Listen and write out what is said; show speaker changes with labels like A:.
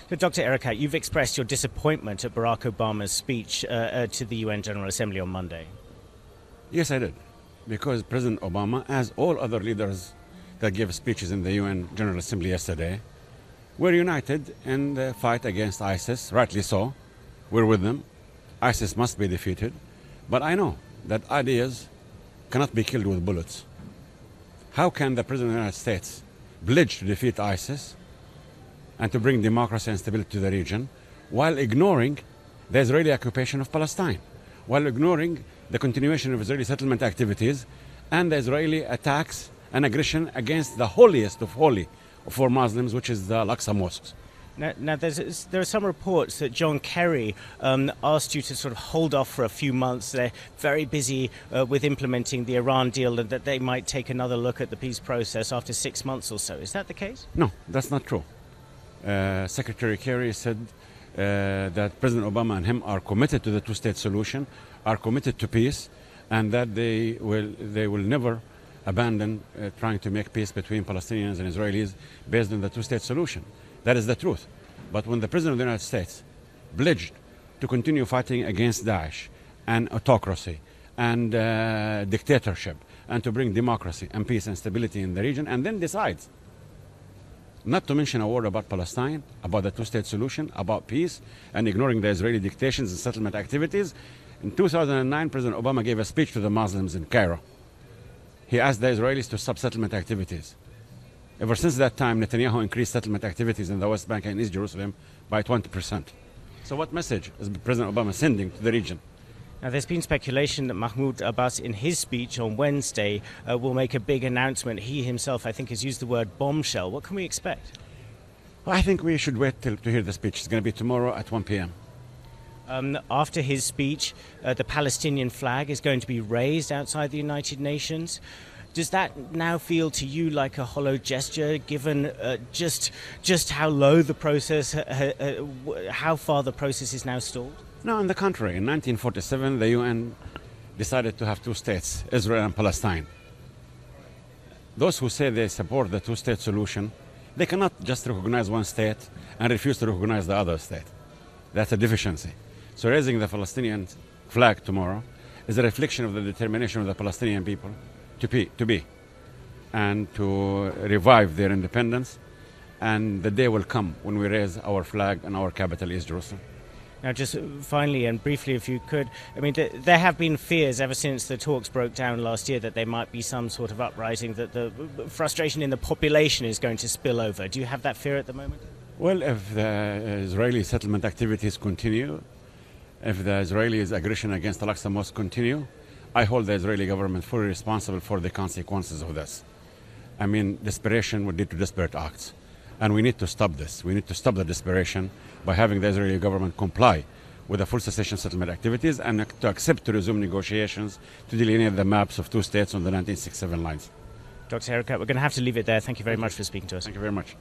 A: So, Dr. Erekat, you've expressed your disappointment at Barack Obama's speech to the UN General Assembly on Monday.
B: Yes, I did. Because President Obama, as all other leaders that gave speeches in the UN General Assembly yesterday, were united in the fight against ISIS, rightly so. We're with them. ISIS must be defeated. But I know that ideas cannot be killed with bullets. How can the President of the United States pledge to defeat ISIS and to bring democracy and stability to the region while ignoring the Israeli occupation of Palestine, while ignoring the continuation of Israeli settlement activities and the Israeli attacks and aggression against the holiest of holy for Muslims, which is the Al-Aqsa mosques?
A: Now there are some reports that John Kerry asked you to sort of hold off for a few months. They're very busy with implementing the Iran deal, and that they might take another look at the peace process after 6 months or so. Is that the case?
B: No, that's not true. Secretary Kerry said that President Obama and him are committed to the two-state solution, are committed to peace, and that they will never abandon trying to make peace between Palestinians and Israelis based on the two-state solution. That is the truth. But when the President of the United States pledged to continue fighting against Daesh and autocracy and dictatorship and to bring democracy and peace and stability in the region, and then decides not to mention a word about Palestine, about the two-state solution, about peace, and ignoring the Israeli dictations and settlement activities, in 2009, President Obama gave a speech to the Muslims in Cairo. He asked the Israelis to stop settlement activities. Ever since that time, Netanyahu increased settlement activities in the West Bank and East Jerusalem by 20%. So what message is President Obama sending to the region?
A: Now, there's been speculation that Mahmoud Abbas, in his speech on Wednesday, will make a big announcement. He himself, I think, has used the word bombshell. What can we expect?
B: Well, I think we should wait to hear the speech. It's going to be tomorrow at 1 p.m.
A: After his speech, the Palestinian flag is going to be raised outside the United Nations. Does that now feel to you like a hollow gesture, given just how low the process, how far the process is now stalled?
B: No, on the contrary. In 1947, the UN decided to have two states, Israel and Palestine. Those who say they support the two-state solution, they cannot just recognize one state and refuse to recognize the other state. That's a deficiency. So raising the Palestinian flag tomorrow is a reflection of the determination of the Palestinian people to be and to revive their independence. And the day will come when we raise our flag in our capital, East Jerusalem.
A: Now, just finally and briefly, if you could, I mean, there have been fears ever since the talks broke down last year that there might be some sort of uprising, that the frustration in the population is going to spill over. Do you have that fear at the moment?
B: Well, if the Israeli settlement activities continue, if the Israelis' aggression against Al-Aqsa mosque continue, I hold the Israeli government fully responsible for the consequences of this. I mean, desperation would lead to desperate acts. And we need to stop this. We need to stop the desperation by having the Israeli government comply with the full cessation settlement activities and to accept to resume negotiations to delineate the maps of two states on the 1967 lines.
A: Dr. Erekat, we're going to have to leave it there. Thank you very much for speaking to us.
B: Thank you very much.